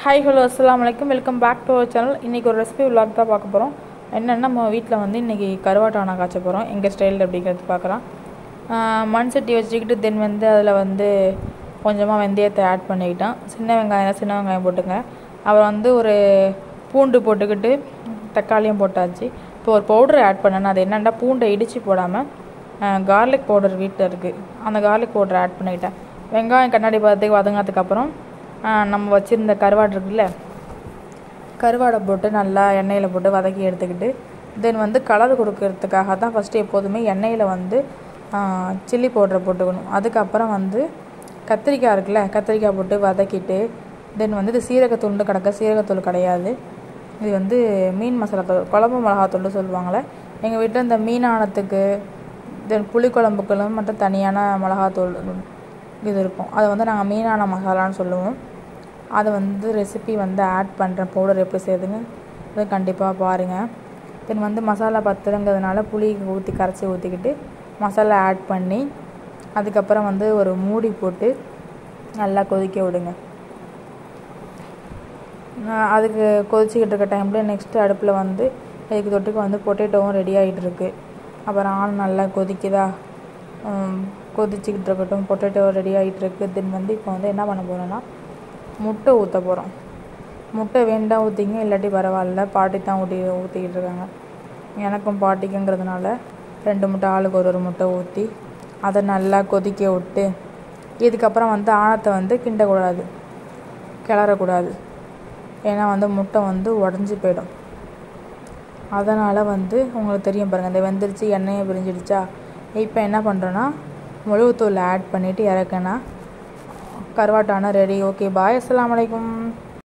Hi hello அஸ்ஸலாமு அலைக்கும். Welcome back to our channel. இன்றைக்கி ஒரு ரெசிபி விலாக் தான் பார்க்க போகிறோம். என்னென்னா நம்ம வீட்டில் வந்து இன்றைக்கி கருவாட்டானா காய்ச்ச போகிறோம். எங்கள் ஸ்டைலில் அப்படிங்கிறது பார்க்கலாம். மண் சட்டி வச்சுக்கிட்டு தென் வந்து அதில் வந்து கொஞ்சமாக வெந்தயத்தை ஆட் பண்ணிக்கிட்டோம். சின்ன வெங்காயம் போட்டுங்க. அப்புறம் வந்து ஒரு பூண்டு போட்டுக்கிட்டு தக்காளியும் போட்டாச்சு. இப்போ ஒரு பவுடர் ஆட் பண்ணேன்னா அது என்னென்னா பூண்டை இடித்து போடாமல் கார்லிக் பவுடர் வீட்டில் இருக்குது, அந்த கார்லிக் பவுடர் ஆட் பண்ணிக்கிட்டேன். வெங்காயம் கண்ணாடி பதத்துக்கு வதங்கிறதுக்கப்புறம் நம்ம வச்சுருந்த கருவாடு இருக்குல்ல, கருவாடை போட்டு நல்லா எண்ணெயில் போட்டு வதக்கி எடுத்துக்கிட்டு தென் வந்து கலர் கொடுக்கறதுக்காக தான் ஃபஸ்ட்டு எப்போதுமே எண்ணெயில் வந்து சில்லி பவுடரை போட்டுக்கணும். அதுக்கப்புறம் வந்து கத்திரிக்காய் இருக்குல்ல, கத்திரிக்காய் போட்டு வதக்கிட்டு தென் வந்து இது சீரகத்தூள் கிடக்க, சீரகத்தூள் கிடையாது, இது வந்து மீன் மசாலா தூள், குழம்பு மிளகாத்தூள் சொல்லுவாங்களே. எங்கள் வீட்டில் இந்த மீனானத்துக்கு தென் புளிக்குழம்புக்கெல்லாம் மட்டும் தனியான மிளகாத்தூள் இது இருக்கும். அதை வந்து நாங்கள் மீனான மசாலான்னு சொல்லுவோம். அதை வந்து ரெசிபி வந்து ஆட் பண்ணுறேன், பவுடர் எப்படி செய்யுதுங்க அது கண்டிப்பாக பாருங்கள். தென் வந்து மசாலா பத்துறங்கிறதுனால புளி கரைச்சி ஊற்றிக்கிட்டு மசாலா ஆட் பண்ணி அதுக்கப்புறம் வந்து ஒரு மூடி போட்டு நல்லா கொதிக்க விடுங்க. அதுக்கு கொதிச்சிக்கிட்டு இருக்க டைமில் நெக்ஸ்ட்டு அடுப்பில் வந்து இதுக்கு தொட்டுக்கு வந்து பொட்டேட்டோவும் ரெடி ஆகிட்டுருக்கு. அப்புறம் நல்லா கொதிக்குதா, கொதிச்சிக்கிட்டு இருக்கட்டும், பொட்டேட்டோ ரெடி ஆகிட்டுருக்கு. தென் வந்து இப்போ வந்து என்ன பண்ண போகிறோன்னா முட்டை ஊற்ற போகிறோம். முட்டை வேண்டாம் ஊற்றிங்க, இல்லாட்டி பரவாயில்ல, பாட்டி தான் ஊற்றிக்கிட்டு இருக்காங்க. எனக்கும் பாட்டிக்குங்கிறதுனால 2 முட்டை, ஆளுக்கு ஒரு முட்டை ஊற்றி அதை நல்லா கொதிக்க விட்டு இதுக்கப்புறம் வந்து ஆணத்தை வந்து கிண்டக்கூடாது, கிளறக்கூடாது. ஏன்னா வந்து முட்டை வந்து உடஞ்சி போயிடும். அதனால் வந்து உங்களுக்கு தெரியும் பாருங்கள், இந்த வெந்துருச்சு, எண்ணெயை பிரிஞ்சிடுச்சா. இப்போ என்ன பண்ணுறோன்னா மிளகுத்தூள் ஆட் பண்ணிவிட்டு இறக்குனா கருவாட்டானா ரெடி. ஓகே, பாய், அஸ்ஸலாமு அலைக்கும்.